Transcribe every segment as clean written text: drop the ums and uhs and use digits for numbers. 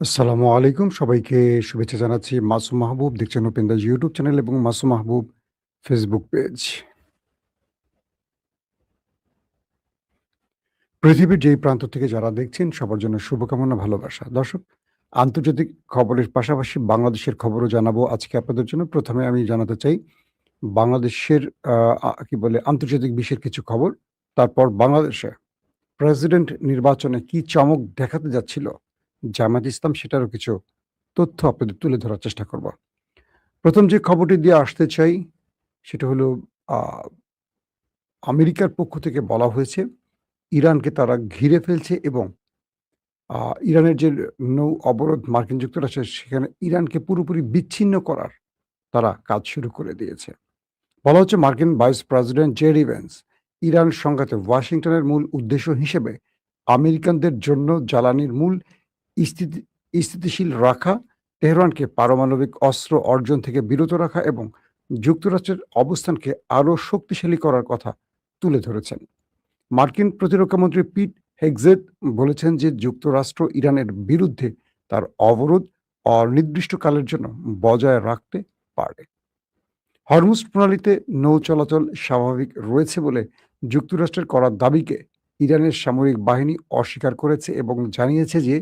আসসালামু আলাইকুম। সবাইকে শুভেচ্ছা জানাচ্ছি। মাসুম মাহবুব দেখছেন ওপেন দ্য ইউটিউব চ্যানেল এবং মাসুম মাহবুব ফেসবুক পেজ। পৃথিবীর যেই প্রান্ত থেকে যারা দেখছেন সবার জন্য শুভকামনা, ভালোবাসা। দর্শক, আন্তর্জাতিক খবরের পাশাপাশি বাংলাদেশের খবরও জানাবো আজকে আপনাদের জন্য। ১ম এ আমি জানাতে চাই বাংলাদেশের আ আ কি বলে আন্তর্জাতিক বিশ্বের কিছু খবর। তারপর বাংলাদেশে প্রেসিডেন্ট নির্বাচনে কি চমক দেখাতে যাচ্ছিল জামায়াত ইসলাম সেটারও কিছু তথ্য আপনাদের তুলে ধরার চেষ্টা করব। ১ম যে খবরটি দিয়ে আসতে চাই সেটা হলো আ আমেরিকার পক্ষ থেকে বলা হয়েছে ইরানকে তারা ঘিরে ফেলছে এবং আ ইরানের যে নৌ অবরোধ মার্কিন যুক্তরাষ্ট্রের সেখানে ইরানকে পুরোপুরি বিচ্ছিন্ন করার তারা কাজ শুরু করে দিয়েছে। বলা হচ্ছে মার্কিন vice president JD Vance Iran সংঘাতে ওয়াশিংটনের মূল উদ্দেশ্য হিসেবে আমেরিকানদের জন্য জ্বালানির মূল স্থিতি স্থিতিশীল রাখা, তেহরানকে পারমাণবিক অস্ত্র অর্জন থেকে বিরত রাখা এবং যুক্তরাষ্ট্রের অবস্থানকে আরও শক্তিশালী করার কথা তুলে ধরেছেন। মার্কিন প্রতিরক্ষামন্ত্রী পিট হেগজেত বলেছেন যে যুক্তরাষ্ট্র ইরানের বিরুদ্ধে তার অবরোধ অনির্দিষ্টকালের জন্য বজায় রাখতে পারে। হরমুজ প্রণালীতে নৌ চলাচল স্বাভাবিক রয়েছে বলে যুক্তরাষ্ট্রের করা দাবিকে ইরানের সামরিক বাহিনী অস্বীকার করেছে এবং জানিয়েছে যে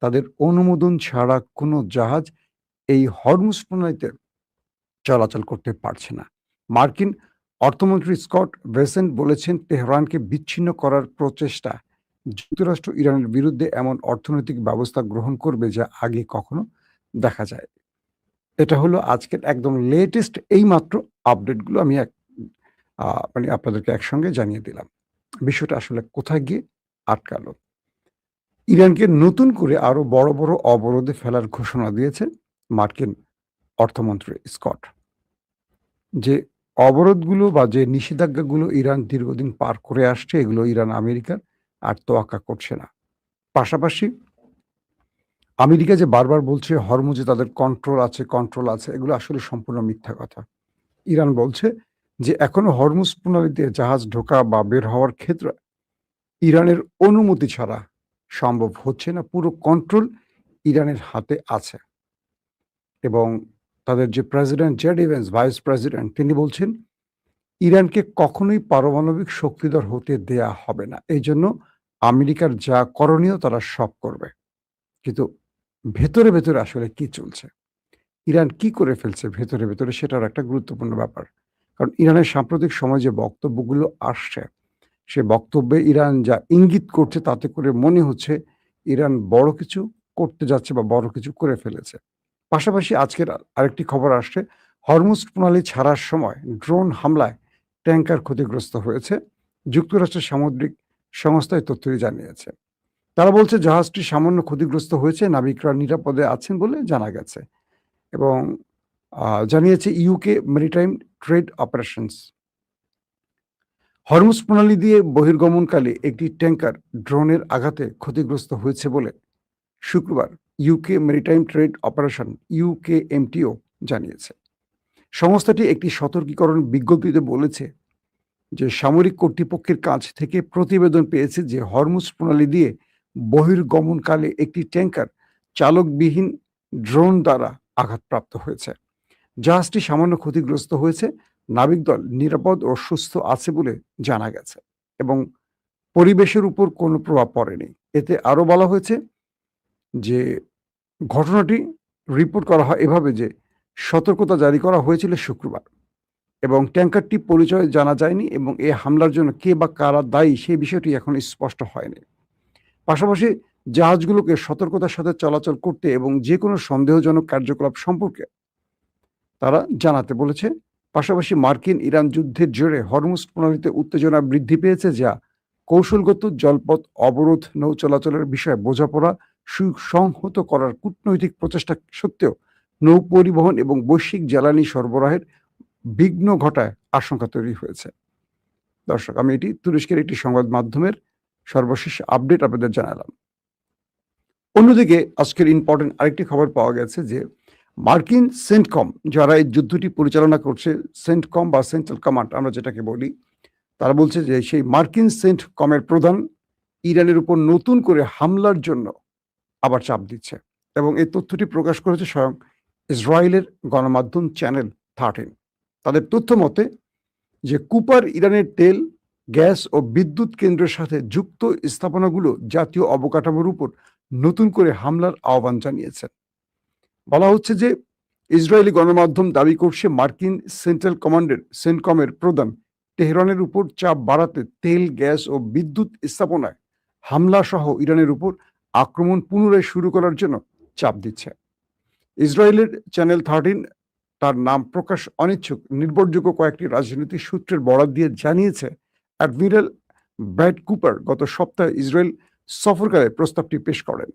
তাদের অনুমোদন ছাড়া কোনো জাহাজ এই হরমুজ প্রণালীতে চলাচল করতে পারছে না। মার্কিন অর্থমন্ত্রী স্কট বেসেন্ট বলেছেন তেহরানকে বিচ্ছিন্ন করার প্রচেষ্টা যুক্তরাষ্ট্র ইরানের বিরুদ্ধে এমন অর্থনৈতিক ব্যবস্থা গ্রহণ করবে যা আগে কখনো দেখা যায়। এটা হলো আজকের একদম লেটেস্ট এইমাত্র আপডেটগুলো আমি মানে আপনাদেরকে একসঙ্গে জানিয়ে দিলাম। বিষয়টা আসলে কোথায় গিয়ে আটকালো? ইরানকে নতুন করে আরো বড়, বড় অবরোধে ফেলার ঘোষণা দিয়েছে মার্কিন অর্থমন্ত্রী স্কট। যে অবরোধগুলো বা যে নিষেধাজ্ঞাগুলো ইরান দীর্ঘদিন পার করে আসছে এগুলো ইরান আমেরিকার আর তোয়াক্কা করছে না। পাশাপাশি আমেরিকা যে বারবার বলছে হরমুজে তাদের কন্ট্রোল আছে এগুলো আসলে সম্পূর্ণ মিথ্যা কথা। ইরান বলছে যে এখনো হরমুজ প্রণালীতে জাহাজ ঢোকা বা বের হওয়ার ক্ষেত্রে ইরানের অনুমতি ছাড়া সম্ভব হচ্ছে না। পুরো কন্ট্রোল ইরানের হাতে আছে এবং তাদের যে president JD Vance vice president তিনি বলছেন ইরানকে কখনোই পারমাণবিক শক্তিধর হতে দেয়া হবে না। এইজন্য আমেরিকার যা করণীয় তারা সব করবে। কিন্তু ভেতরে, ভেতরে আসলে কি চলছে? ইরান কি করে ফেলছে ভেতরে, ভেতরে সেটার একটা গুরুত্বপূর্ণ ব্যাপার। কারণ ইরানের সাম্প্রতিক সময়ে যে বক্তব্যগুলো আসছে, সে বক্তব্যে ইরান যা ইঙ্গিত করছে তাতে করে মনে হচ্ছে ইরান বড় কিছু করতে যাচ্ছে বা বড় কিছু করে ফেলেছে। পাশাপাশি আজকের আরেকটি খবর আসছে, হরমুজ প্রণালী ছাড়ার সময় ড্রোন হামলায় ট্যাংকার ক্ষতিগ্রস্ত হয়েছে। যুক্তরাষ্ট্রের সামুদ্রিক সংস্থা এই তথ্যটি জানিয়েছে। তারা বলছে জাহাজটি সামান্য ক্ষতিগ্রস্ত হয়েছে, নাবিকরা নিরাপদে আছেন বলে জানা গেছে এবং জানিয়েছে UK maritime trade operations. Hormuz প্রণালী দিয়ে বহির্গমনকালে একটি ট্যাংকার ড্রোনের আঘাতে ক্ষতিগ্রস্ত হয়েছে বলে শুক্রবার UK maritime trade operation UKMTO জানিয়েছে। সংস্থাটি একটি সতর্কীকরণ বিজ্ঞপ্তিতে বলেছে যে সামরিক কর্তৃপক্ষের কাছ থেকে প্রতিবেদন পেয়েছে যে হরমুজ প্রণালী দিয়ে বহির্গমনকালে একটি ট্যাংকার চালকবিহীন ড্রোন দ্বারা আঘাতপ্রাপ্ত হয়েছে। জাহাজটি সামান্য ক্ষতিগ্রস্ত হয়েছে, নাবিকদল নিরাপদ ও সুস্থ আছে বলে জানা গেছে এবং পরিবেশের উপর কোনো প্রভাব পড়েনি। এতে আরও বলা হয়েছে যে ঘটনাটি রিপোর্ট করা হয় এভাবে যে সতর্কতা জারি করা হয়েছিল শুক্রবার এবং ট্যাংকারটি পরিচয় জানা যায়নি এবং এ হামলার জন্য কে বা কারা দায়ী সেই বিষয়টি এখন স্পষ্ট হয়নি। পাশাপাশি জাহাজগুলোকে সতর্কতার সাথে চলাচল করতে এবং যে কোনো সন্দেহজনক কার্যকলাপ সম্পর্কে তারা জানাতে বলেছে। পাশাপাশি মার্কিন ইরান যুদ্ধের জেরে হরমুজ প্রণালীতে উত্তেজনা বৃদ্ধি পেয়েছে যা কৌশলগত জলপথ অবরোধ নৌ চলাচলের বিষয়ে বোঝাপড়া সুসংহত করার কূটনৈতিক প্রচেষ্টা সত্ত্বেও নৌ পরিবহন এবং বৈশ্বিক জ্বালানি সরবরাহের বিঘ্ন ঘটায় আশঙ্কা তৈরি হয়েছে। দর্শক, আমি এটি তুরস্কের একটি সংবাদ মাধ্যমের সর্বশেষ আপডেট আপনাদের জানালাম। অন্যদিকে আজকের ইম্পর্টেন্ট আরেকটি খবর পাওয়া গেছে যে মার্কিন সেন্টকম যারা এই যুদ্ধটি পরিচালনা করছে, সেন্টকম বা সেন্ট্রাল কমান্ড আমরা যেটাকে বলি, তারা বলছে যে সেই মার্কিন সেন্টকমের প্রধান ইরানের উপর নতুন করে হামলার জন্য আবার চাপ দিচ্ছে এবং এই তথ্যটি প্রকাশ করেছে স্বয়ং ইসরায়েলের গণমাধ্যম চ্যানেল 13। তাদের তথ্য মতে যে কুপার ইরানের তেল, গ্যাস ও বিদ্যুৎ কেন্দ্রের সাথে যুক্ত স্থাপনাগুলো জাতীয় অবকাঠামোর উপর নতুন করে হামলার আহ্বান জানিয়েছে। বলা হচ্ছে যে ইসরায়েলি গণমাধ্যম দাবি করছে মার্কিন সেন্ট্রাল কমান্ডের সেন্টকমের প্রধান তেহরানের উপর চাপ বাড়াতে তেল, গ্যাস ও বিদ্যুৎ স্থাপনায় হামলা সহ ইরানের উপর আক্রমণ পুনরায় শুরু করার জন্য চাপ দিচ্ছে। ইসরায়েলের চ্যানেল 13 তার নাম প্রকাশ অনিচ্ছুক নির্ভরযোগ্য কয়েকটি রাজনৈতিক সূত্রের বরাত দিয়ে জানিয়েছে, অ্যাডমিরাল ব্র্যাড কুপার গত সপ্তাহে ইসরায়েল সফরকালে প্রস্তাবটি পেশ করেন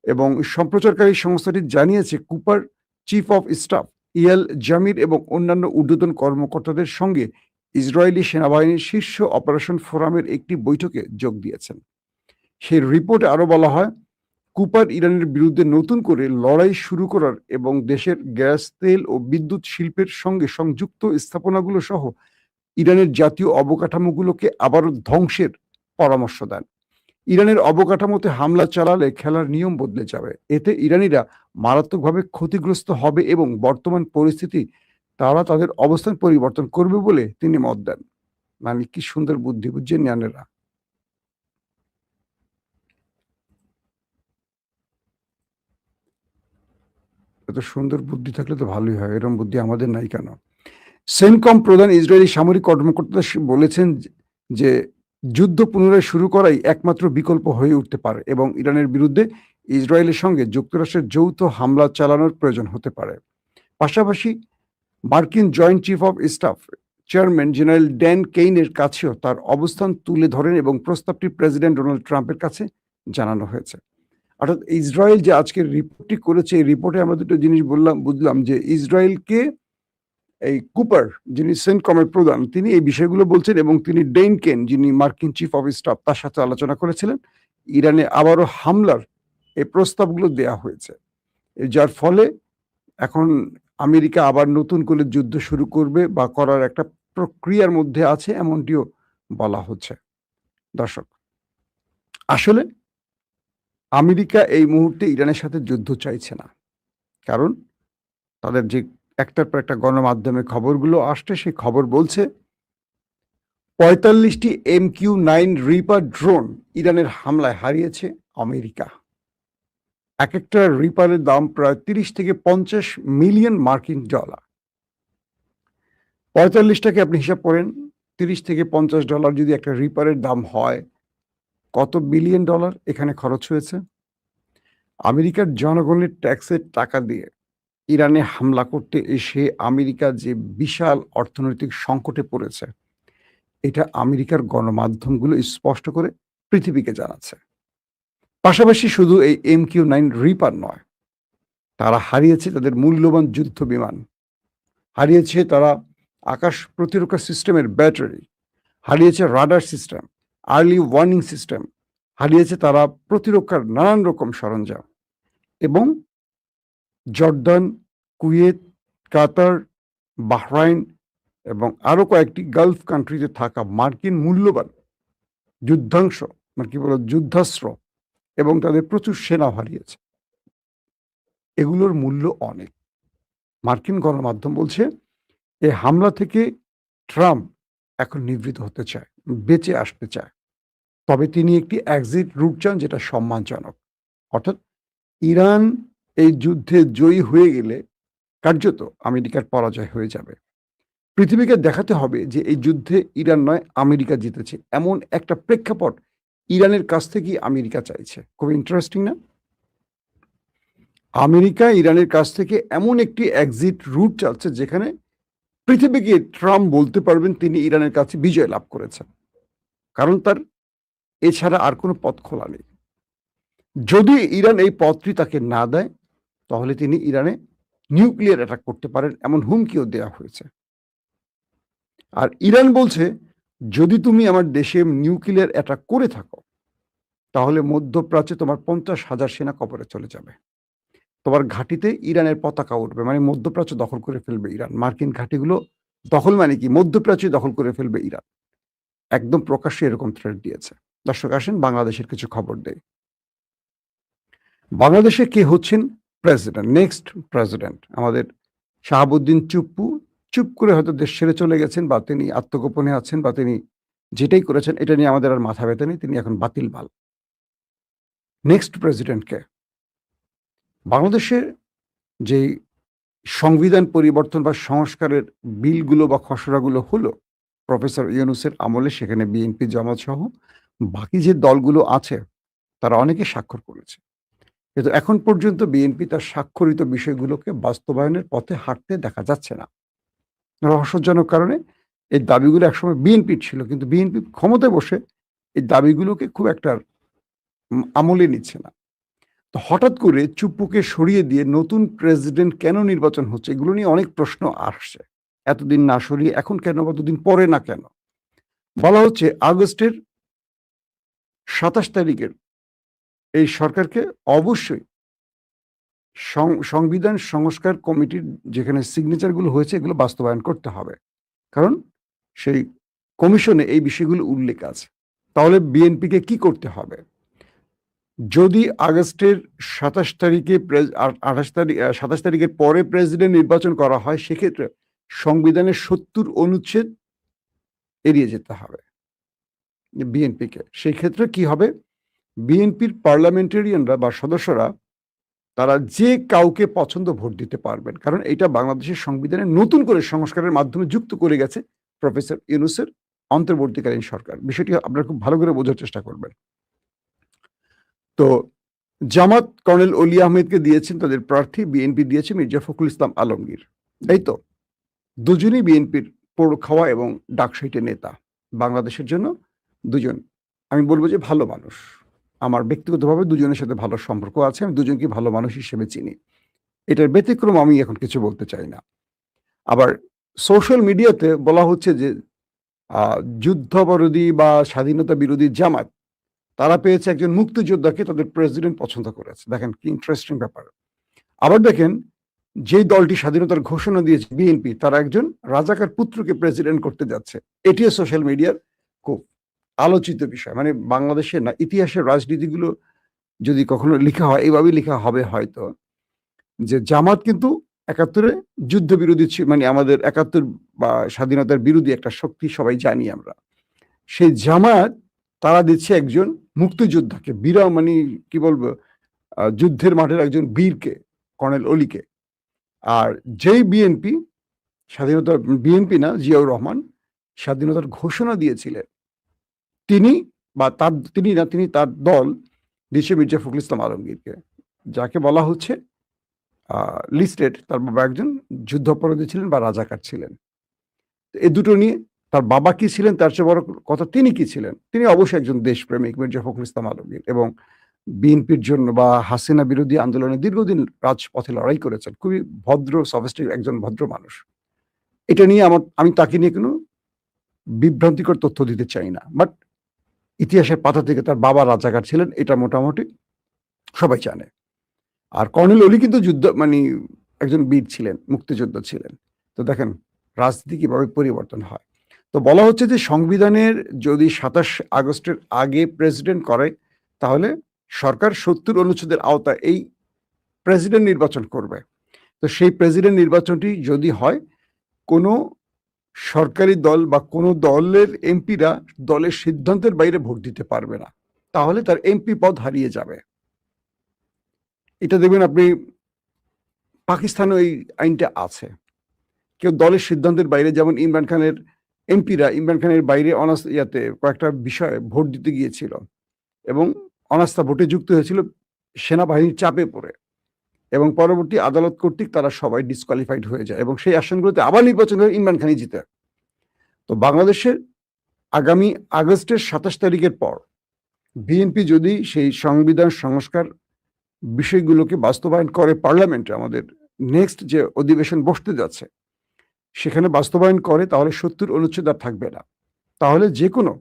এবং সম্প্রচারকারী সংস্থাটি জানিয়েছে Cooper chief of staff Eyal Zamir এবং অন্যান্য ঊর্ধ্বতন কর্মকর্তাদের সঙ্গে ইসরায়েলি সেনাবাহিনীর শীর্ষ অপারেশন ফোরামের একটি বৈঠকে যোগ দিয়েছেন। সেই রিপোর্টে আরো বলা হয়, কুপার ইরানের বিরুদ্ধে নতুন করে লড়াই শুরু করার এবং দেশের গ্যাস, তেল ও বিদ্যুৎ শিল্পের সঙ্গে সংযুক্ত স্থাপনাগুলো সহ ইরানের জাতীয় অবকাঠামোগুলোকে আবারও ধ্বংসের পরামর্শ দেন। ইরানের অবকাঠামোতে হামলা চালালে খেলার নিয়ম বদলে যাবে, এতে ইরানিরা মারাত্মকভাবে ক্ষতিগ্রস্ত হবে এবং বর্তমান পরিস্থিতি তারা তাদের অবস্থান পরিবর্তন করবে বলে তিনি মত দেন। মানে কি সুন্দর বুদ্ধি, বুঝছেন ইরানেরা। এত সুন্দর বুদ্ধি থাকলে তো ভালোই হয়, এরকম বুদ্ধি আমাদের নাই কেন? সেনকম প্রধান ইসরায়েলি সামরিক কর্মকর্তা বলেছেন যে যুদ্ধ পুনরায় শুরু করাই একমাত্র বিকল্প হয়ে উঠতে পারে এবং ইরানের বিরুদ্ধে ইসরায়েলের সঙ্গে যুক্তরাষ্ট্রের যৌথ হামলা চালানোর প্রয়োজন হতে পারে। পাশাপাশি মার্কিন joint chief of staff chairman general Dan কেইনের কাছেও তার অবস্থান তুলে ধরেন এবং প্রস্তাবটি প্রেসিডেন্ট ডোনাল্ড ট্রাম্পের কাছে জানানো হয়েছে। অর্থাৎ ইসরায়েল যে আজকের রিপোর্টটি করেছে, এই রিপোর্টে আমরা দুটো জিনিস বুঝলাম যে ইসরায়েলকে এই কুপার, যিনি সেন্টকমের প্রধান, তিনি এই বিষয়গুলো বলছেন এবং তিনি ডেইন কেন, যিনি মার্কিন চিফ অফ স্টাফ, তার সাথে আলোচনা করেছিলেন। ইরানে আবারও হামলার এই প্রস্তাবগুলো দেয়া হয়েছে, যার ফলে এখন আমেরিকা আবার নতুন করে যুদ্ধ শুরু করবে বা করার একটা প্রক্রিয়ার মধ্যে আছে, এমনটিও বলা হচ্ছে। দর্শক, আসলে আমেরিকা এই মুহূর্তে ইরানের সাথে যুদ্ধ চাইছে না, কারণ তাদের যে একটার পর একটা গণমাধ্যমে খবরগুলো আসছে, সেই খবর বলছে 45টি MQ-9 রিপার ড্রোন ইরানের হামলায় হারিয়েছে আমেরিকা। এক একটা রিপারের দাম প্রায় 30 থেকে 50 মিলিয়ন মার্কিন ডলার। 45টাকে আপনি হিসাব করেন, 30 থেকে $50 যদি একটা রিপারের দাম হয়, কত বিলিয়ন ডলার এখানে খরচ হয়েছে। আমেরিকার জনগণের ট্যাক্সের টাকা দিয়ে ইরানে হামলা করতে এসে আমেরিকা যে বিশাল অর্থনৈতিক সংকটে পড়েছে, এটা আমেরিকার গণমাধ্যমগুলো স্পষ্ট করে পৃথিবীকে জানাচ্ছে। পাশাপাশি শুধু এই MQ-9 রিপার নয়, তারা হারিয়েছে তাদের মূল্যবান যুদ্ধ বিমান, হারিয়েছে তারা আকাশ প্রতিরক্ষা সিস্টেমের ব্যাটারি, হারিয়েছে radar system, early warning system, হারিয়েছে তারা প্রতিরক্ষার নানান রকম সরঞ্জাম এবং জর্দান, কুয়েত, কাতার, বাহরাইন এবং আরো কয়েকটি গালফ কান্ট্রিতে থাকা মার্কিন মূল্যবান যুদ্ধাংশ, মানে কি বলো, যুদ্ধাস্ত্র এবং তাদের প্রচুর সেনা হারিয়েছে। এগুলোর মূল্য অনেক। মার্কিন গণমাধ্যম বলছে এই হামলা থেকে ট্রাম্প এখন নিবৃত হতে চায়, বেঁচে আসতে চায়, তবে তিনি একটি এক্সিট রুট চান যেটা সম্মানজনক। অর্থাৎ ইরান এই যুদ্ধে জয়ী হয়ে গেলে কার্যত আমেরিকার পরাজয় হয়ে যাবে। পৃথিবীকে দেখাতে হবে যে এই যুদ্ধে ইরান নয়, আমেরিকা জিতেছে, এমন একটা প্রেক্ষাপট ইরানের কাছ থেকেই আমেরিকা চাইছে। খুব ইন্টারেস্টিং না? আমেরিকা ইরানের কাছ থেকে এমন একটি এক্সিট রুট চাচ্ছে যেখানে পৃথিবীকে ট্রাম্প বলতে পারবেন তিনি ইরানের কাছে বিজয় লাভ করেছেন, কারণ তার এছাড়া আর কোনো পথ খোলা নেই। যদি ইরান এই পথটি তাকে না দেয়, তাহলে তিনি ইরানে নিউক্লিয়ার অ্যাটাক করতে পারেন, এমন হুমকিও দেওয়া হয়েছে। আর ইরান বলছে, যদি তুমি আমার দেশে নিউক্লিয়ার অ্যাটাক করে থাকো, তাহলে মধ্যপ্রাচ্যে তোমার 50,000 সেনা কবরে চলে যাবে, তোমার ঘাঁটিতে ইরানের পতাকা উঠবে, মানে মধ্যপ্রাচ্য দখল করে ফেলবে ইরান। মার্কিন ঘাঁটিগুলো দখল মানে কি, মধ্যপ্রাচ্য দখল করে ফেলবে ইরান। একদম প্রকাশ্যে এরকম থ্রেট দিয়েছে। দর্শক, আসেন বাংলাদেশের কিছু খবর দেই। বাংলাদেশে কে হচ্ছেন প্রেসিডেন্ট, নেক্সট প্রেসিডেন্ট? আমাদের শাহাবুদ্দিন চুপ্পু চুপ করে হয়তো দেশ ছেড়ে চলে গেছেন, বা তিনি আত্মগোপনে আছেন, বা তিনি যেটাই করেছেন এটা নিয়ে আমাদের আর মাথা ব্যথা নেই, তিনি এখন বাতিল মাল। নেক্সট প্রেসিডেন্ট কে? বাংলাদেশের যেই সংবিধান পরিবর্তন বা সংস্কারের বিলগুলো বা খসড়াগুলো হলো প্রফেসর ইউনূসের আমলে, সেখানে বিএনপি, জামাত সহ বাকি যে দলগুলো আছে তারা অনেকে স্বাক্ষর করেছে। কিন্তু এখন পর্যন্ত বিএনপি তার স্বাক্ষরিত বিষয়গুলোকে বাস্তবায়নের পথে হাঁটতে দেখা যাচ্ছে না। রহস্যজনক কারণে এই দাবিগুলো একসময় বিএনপির ছিল, কিন্তু বিএনপি ক্ষমতায় বসে এই দাবিগুলোকে খুব একটা আমলে নিচ্ছে না। তো হঠাৎ করে চুপ্পুকে সরিয়ে দিয়ে নতুন প্রেসিডেন্ট কেন নির্বাচন হচ্ছে, এগুলো নিয়ে অনেক প্রশ্ন আসছে। এতদিন না সরিয়ে এখন কেন, কতদিন পরে না কেন? বলা হচ্ছে আগস্টের ২৭ তারিখের এই সরকারকে অবশ্যই সংবিধান সংস্কার কমিটির যেখানে সিগনেচারগুলো হয়েছে এগুলো বাস্তবায়ন করতে হবে। কারণ সেই কমিশনে এই বিষয়গুলো উল্লেখ আছে। তাহলে বিএনপিকে কি করতে হবে? যদি আগস্টের ২৭ তারিখে ২৮ তারিখ ২৭ তারিখের পরে প্রেসিডেন্ট নির্বাচন করা হয়, সেক্ষেত্রে সংবিধানের ৭০ অনুচ্ছেদ এড়িয়ে যেতে হবে বিএনপিকে। সেই ক্ষেত্রে কি হবে? বিএনপির পার্লামেন্টারিয়ানরা বা সদস্যরা তারা যে কাউকে পছন্দ ভোট দিতে পারবেন। কারণ এটা বাংলাদেশের সংবিধানে নতুন করে সংস্কারের মাধ্যমে যুক্ত করে গেছে প্রফেসর ইউনূসের অন্তর্বর্তীকালীন সরকার। বিষয়টি আপনারা খুব ভালো করে বোঝার চেষ্টা করবেন। তো জামাত কর্নেল অলি আহমেদকে দিয়েছেন তাদের প্রার্থী, বিএনপি দিয়েছে মির্জা ফখরুল ইসলাম আলমগীর। এই তো দুজনই বিএনপির পোড় খাওয়া এবং ডাকসাইটে নেতা। বাংলাদেশের জন্য দুজন, আমি বলব যে ভালো মানুষ। আমার ব্যক্তিগতভাবে দুজনের সাথে ভালো সম্পর্ক আছে। আমি দুজনকে ভালো মানুষ হিসেবে চিনি। এটার ব্যতিক্রম আমি এখন কিছু বলতে চাই না। আবার সোশ্যাল মিডিয়াতে বলা হচ্ছে যে যুদ্ধাপরাধী বা স্বাধীনতা বিরোধী জামাত তারা পেয়েছে একজন মুক্তিযোদ্ধাকে তাদের প্রেসিডেন্ট পছন্দ করেছে। দেখেন কি ইন্টারেস্টিং ব্যাপার। আবার দেখেন যেই দলটি স্বাধীনতার ঘোষণা দিয়েছে বিএনপি, তারা একজন রাজাকার পুত্রকে প্রেসিডেন্ট করতে যাচ্ছে। এটিও সোশ্যাল মিডিয়ার খুব আলোচিত বিষয়। মানে বাংলাদেশের না, ইতিহাসের রাজনীতিগুলো যদি কখনো লিখা হয় এইভাবেই লিখা হবে হয়তো, যে জামাত কিন্তু ৭১-এ যুদ্ধবিরোধী মানে আমাদের ৭১ বা স্বাধীনতার বিরোধী একটা শক্তি, সবাই জানি আমরা। সেই জামাত তারা দিচ্ছে একজন মুক্তিযোদ্ধাকে, মানে কি বলবো, যুদ্ধের মাঠের একজন বীরকে, কর্নেল অলিকে। আর যেই বিএনপি স্বাধীনতা, বিএনপি না, জিয়াউর রহমান স্বাধীনতার ঘোষণা দিয়েছিলেন, তিনি বা তার তিনি না, তিনি তার দল দিচ্ছে মির্জা ফখরুল ইসলাম আলমগীরকে, যাকে বলা হচ্ছে লিস্টেড তার বাবা একজন যুদ্ধাপরাধী ছিলেন বা রাজাকার ছিলেন। এই দুটো নিয়ে তার বাবা কি ছিলেন, তার চেয়ে বড় কথা তিনি কি ছিলেন? তিনি অবশ্যই একজন দেশপ্রেমিক মির্জা ফখরুল ইসলাম আলমগীর, এবং বিএনপির জন্য বা হাসিনা বিরোধী আন্দোলনে দীর্ঘদিন রাজপথে লড়াই করেছেন। খুবই ভদ্র, সফিস্টিক একজন ভদ্র মানুষ। এটা নিয়ে আমি তাকে নিয়ে কোনো বিভ্রান্তিকর তথ্য দিতে চাই না। বাট ইতিহাসের পাতা থেকে তার বাবা রাজাকার ছিলেন, এটা মোটামুটি সবাই জানে। আর কর্নেল অলি কিন্তু মানে একজন বীর ছিলেন, মুক্তিযোদ্ধা ছিলেন। তো দেখেন রাজনীতি কিভাবে পরিবর্তন হয়। তো বলা হচ্ছে যে সংবিধানের যদি ২৭ আগস্টের আগে প্রেসিডেন্ট করে, তাহলে সরকার ৭০ অনুচ্ছেদের আওতায় এই প্রেসিডেন্ট নির্বাচন করবে। তো সেই প্রেসিডেন্ট নির্বাচনটি যদি হয়, কোনো সরকারি দল বা কোনো দলের এমপিরা দলের সিদ্ধান্তের বাইরে ভোট দিতে পারবে না। তাহলে তার এমপি পদ হারিয়ে যাবে। এটা দেখবেন আপনি পাকিস্তানে এই আইনটা আছে। কেউ দলের সিদ্ধান্তের বাইরে, যেমন ইমরান খানের এমপিরা ইমরান খানের বাইরে কয়েকটা বিষয়ে ভোট দিতে গিয়েছিল এবং অনাস্থা ভোটে যুক্ত হয়েছিল সেনাবাহিনীর চাপে পড়ে, এবং পরবর্তী আদালত কর্তৃক তারা সবাই ডিসকোয়ালিফাইড হয়ে যায় এবং সেই আসনগুলোতে আবার নির্বাচন করে ইমরান খানই জিতে। তো বাংলাদেশের আগামী আগস্টের ২৭ তারিখের পর বিএনপি যদি সেই সংবিধান সংস্কার বিষয়গুলোকে বাস্তবায়ন করে পার্লামেন্টে, আমাদের নেক্সট যে অধিবেশন বসতে যাচ্ছে সেখানে বাস্তবায়ন করে, তাহলে ৭০ অনুচ্ছেদ আর থাকবে না। তাহলে যে কোনো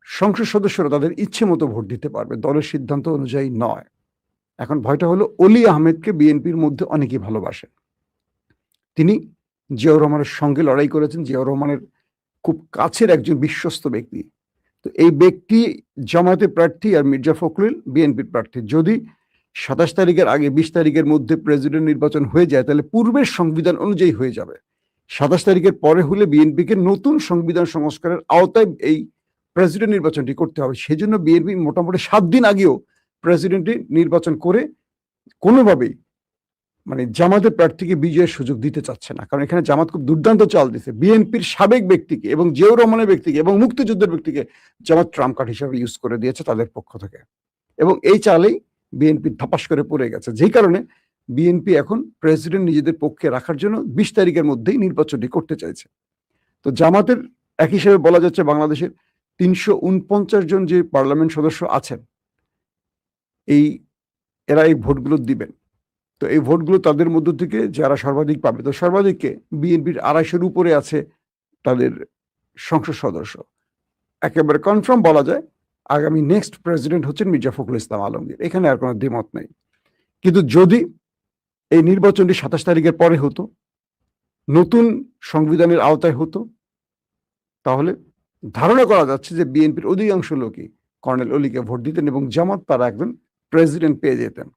সংসদ সদস্যরা তাদের ইচ্ছে মতো ভোট দিতে পারবে, দলের সিদ্ধান্ত অনুযায়ী নয়। এখন ভয়টা হলো অলি আহমেদকে বিএনপির মধ্যে অনেকেই ভালোবাসেন। তিনি জিয়াউর রহমানের সঙ্গে লড়াই করেছেন, জিয়াউর রহমানের খুব কাছের একজন বিশ্বস্ত ব্যক্তি। তো এই ব্যক্তি জামায়াতের প্রার্থী আর মির্জা ফখরুল বিএনপির প্রার্থী। যদি ২৭ তারিখের আগে ২০ তারিখের মধ্যে প্রেসিডেন্ট নির্বাচন হয়ে যায় তাহলে পূর্বের সংবিধান অনুযায়ী হয়ে যাবে। ২৭ তারিখের পরে হলে বিএনপিকে নতুন সংবিধান সংস্কারের আওতায় এই প্রেসিডেন্ট নির্বাচনটি করতে হবে। সেজন্য বিএনপি মোটামুটি ৭ দিন আগেও প্রেসিডেন্টটি নির্বাচন করে কোনোভাবেই মানে জামাতের প্রার্থীকে বিজয়ের সুযোগ দিতে চাচ্ছে না, কারণ এখানে জামাত খুব দুর্দান্ত চাল দিচ্ছে। বিএনপির সাবেক ব্যক্তিকে এবং জিয়াউর রহমানের ব্যক্তিকে এবং মুক্তিযুদ্ধের ব্যক্তিকে জামাত ট্রাম্প কার্ড হিসাবে ইউজ করে দিয়েছে তাদের পক্ষ থেকে, এবং এই চালেই বিএনপি ধপাস করে পড়ে গেছে। যেই কারণে বিএনপি এখন প্রেসিডেন্ট নিজেদের পক্ষে রাখার জন্য ২০ তারিখের মধ্যেই নির্বাচনটি করতে চাইছে। তো জামাতের এক হিসেবে বলা যাচ্ছে বাংলাদেশের ৩৪৯ জন যে পার্লামেন্ট সদস্য আছেন এরা এই ভোটগুলো দিবেন। তো এই ভোটগুলো তাদের মধ্য থেকে যারা সর্বাধিক পাবে, তো সর্বাধিককে বিএনপির ২৫০-এর উপরে আছে তাদের সংসদ সদস্য। একেবারে কনফার্ম বলা যায় আগামী নেক্সট প্রেসিডেন্ট হচ্ছেন মির্জা ফখরুল ইসলাম আলমগীর, এখানে আর কোনো দ্বিমত নেই। কিন্তু যদি এই নির্বাচনটি ২৭ তারিখের পরে হতো, নতুন সংবিধানের আওতায় হতো, তাহলে ধারণা করা যাচ্ছে যে বিএনপির অধিকাংশ লোকই কর্নেল অলিকে ভোট দিতেন এবং জামাত তারা একজন প্রেসিডেন্ট পেয়ে যেতেন।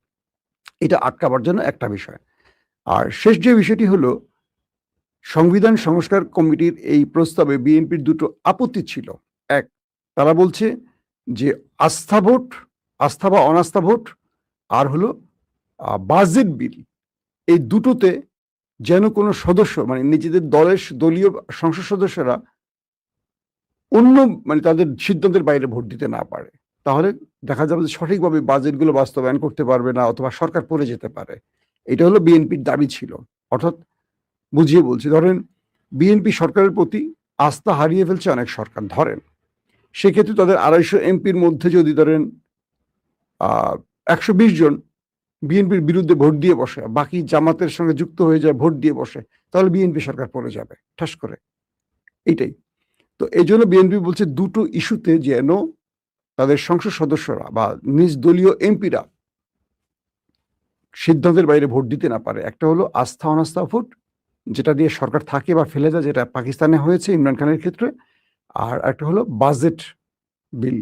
এটা আটকাবার জন্য একটা বিষয়। আর শেষ যে বিষয়টি হলো, সংবিধান সংস্কার কমিটির এই প্রস্তাবে বিএনপির দুটো আপত্তি ছিল। এক, তারা বলছে যে আস্থা ভোট, আস্থা বা অনাস্থা ভোট, আর হলো বাজেট বিল, এই দুটোতে যেন কোনো সদস্য মানে নিজেদের দলীয় সংসদ সদস্যরা অন্য মানে তাদের সিদ্ধান্তের বাইরে ভোট দিতে না পারে। তাহলে দেখা যাবে যে সঠিকভাবে বাজেটগুলো বাস্তবায়ন করতে পারবে না অথবা সরকার পড়ে যেতে পারে। এটা হলো বিএনপির দাবি ছিল। অর্থাৎ বুঝিয়ে বলছি, ধরেন বিএনপি সরকারের প্রতি আস্থা হারিয়ে ফেলছে অনেক সরকার, ধরেন সেক্ষেত্রে তাদের ২৫০ এমপির মধ্যে যদি ধরেন ১২০ জন বিএনপির বিরুদ্ধে ভোট দিয়ে বসে, বাকি জামাতের সঙ্গে যুক্ত হয়ে যায়, ভোট দিয়ে বসে, তাহলে বিএনপি সরকার পড়ে যাবে ঠাস করে। এইটাই তো, এই জন্য বিএনপি বলছে দুটো ইস্যুতে যেন তাদের সংসদ সদস্যরা বা নিজ দলীয় এমপিরা সিদ্ধান্তের বাইরে ভোট দিতে না পারে। একটা হলো আস্থা অনাস্থা ভোট, যেটা দিয়ে সরকার থাকে বা ফেলে যায়, যেটা পাকিস্তানে হয়েছে ইমরান খানের ক্ষেত্রে, আর একটা হলো বাজেট বিল।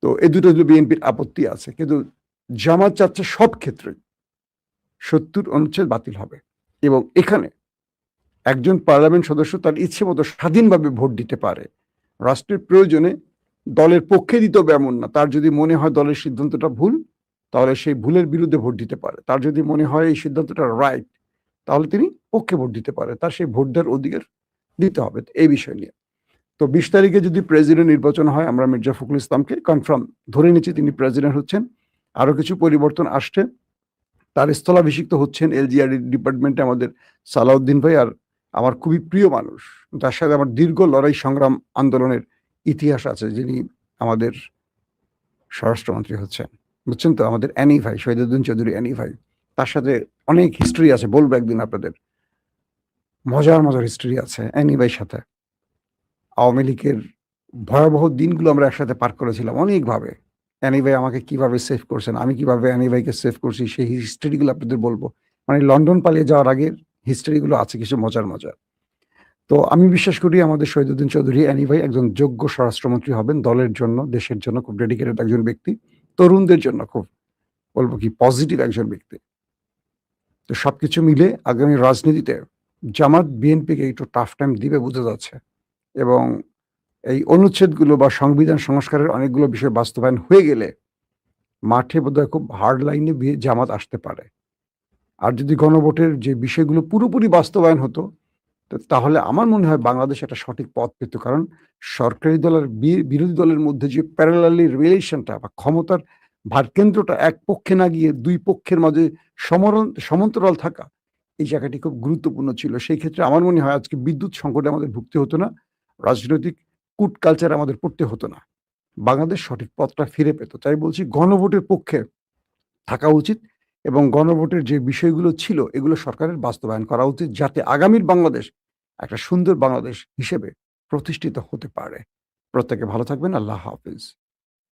তো এই দুটো বিএনপির আপত্তি আছে, কিন্তু জামাত চাচ্ছে সব ক্ষেত্রে ৭০ অনুচ্ছেদ বাতিল হবে এবং এখানে একজন পার্লামেন্ট সদস্য তার ইচ্ছে মতো স্বাধীনভাবে ভোট দিতে পারে। রাষ্ট্রের প্রয়োজনে দলের পক্ষে দিতে হবে এমন না, তার যদি মনে হয় দলের সিদ্ধান্তটা ভুল তাহলে সেই ভুলের বিরুদ্ধে ভোট দিতে পারে, তার যদি মনে হয় এই সিদ্ধান্তটা রাইট তাহলে তিনি পক্ষে ভোট দিতে পারে, তার সেই ভোট দেওয়ার অধিকার দিতে হবে এই বিষয় নিয়ে। তো ২০ তারিখে যদি প্রেসিডেন্ট নির্বাচন হয়, আমরা মির্জা ফখরুল ইসলামকে কনফার্ম ধরে নিচ্ছি তিনি প্রেসিডেন্ট হচ্ছেন। আরো কিছু পরিবর্তন আসছে, তার স্থলাভিষিক্ত হচ্ছেন এলজিআরডি ডিপার্টমেন্টে আমাদের সালাউদ্দিন ভাই, আর আমার খুবই প্রিয় মানুষ, তার সাথে আমার দীর্ঘ লড়াই সংগ্রাম আন্দোলনের ইতিহাস আছে, যিনি আমাদের স্বরাষ্ট্রমন্ত্রী হচ্ছেন, বুঝছেন তো, আমাদের অ্যানি ভাই, শহীদুদ্দিন চৌধুরী অ্যানি ভাই, তার সাথে অনেক হিস্ট্রি আছে, বলবো একদিন আপনাদের, মজার মজার হিস্ট্রি আছে অ্যানি ভাইয়ের সাথে। আওয়ামী লীগের ভয়াবহ দিনগুলো আমরা একসাথে পার করেছিলাম অনেকভাবে। অ্যানি ভাই আমাকে কিভাবে সেভ করছেন, আমি কিভাবে অ্যানি ভাইকে সেভ করছি, সেই হিস্ট্রিগুলো আপনাদের বলবো। মানে লন্ডন পালিয়ে যাওয়ার আগের হিস্ট্রিগুলো আছে কিছু মজার মজার। তো আমি বিশ্বাস করি আমাদের শহীদুদ্দিন চৌধুরী অ্যানি ভাই একজন যোগ্য স্বরাষ্ট্রমন্ত্রী হবেন, দলের জন্য, দেশের জন্য খুব ডেডিকেটেড একজন ব্যক্তি, তরুণদের জন্য খুব বলবো কি পজিটিভ একজন ব্যক্তি। তো সবকিছু মিলে আগামী রাজনীতিতে জামাত বিএনপিকে একটু টাফ টাইম দিবে বোঝা যাচ্ছে, এবং এই অনুচ্ছেদগুলো বা সংবিধান সংস্কারের অনেকগুলো বিষয় বাস্তবায়ন হয়ে গেলে মাঠে বোধহয় খুব হার্ড লাইনে জামাত আসতে পারে। আর যদি গণভোটের যে বিষয়গুলো পুরোপুরি বাস্তবায়ন হতো তাহলে আমার মনে হয় বাংলাদেশ একটা সঠিক পথ পেত, কারণ সরকারি দলের বিরোধী দলের মধ্যে যে প্যারালালি রিলেশনটা বা ক্ষমতার ভারকেন্দ্রটা এক পক্ষে না গিয়ে দুই পক্ষের মাঝে সমান্তরাল থাকা, এই জায়গাটি খুব গুরুত্বপূর্ণ ছিল। সেই ক্ষেত্রে আমার মনে হয় আজকে বিদ্যুৎ সংকটে আমাদের ভুগতে হতো না, রাজনৈতিক কুট কালচার আমাদের পড়তে হতো না, বাংলাদেশ সঠিক পথটা ফিরে পেত। তাই বলছি গণভোটের পক্ষে থাকা উচিত এবং গণভোটের যে বিষয়গুলো ছিল এগুলো সরকারের বাস্তবায়ন করা উচিত, যাতে আগামীর বাংলাদেশ একটা সুন্দর বাংলাদেশ হিসেবে প্রতিষ্ঠিত হতে পারে। প্রত্যেকে ভালো থাকবেন। আল্লাহ হাফিজ।